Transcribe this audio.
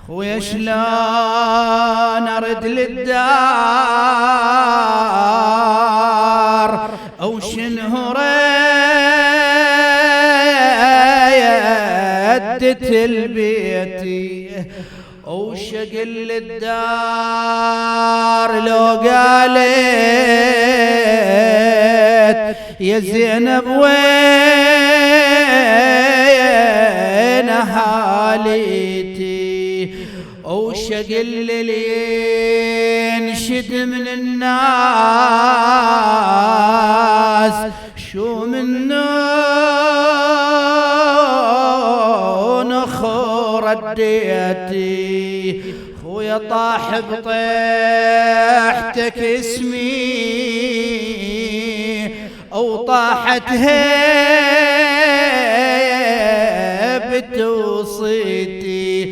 خويا شلون ارد للدار او شنو ردت البيتي او شقل للدار لو قالت يا زينب وين حالتي او شقل لي ينشد من الناس شو منو رديتي خويا طاح بطيحتك اسمي او طاحت هيبته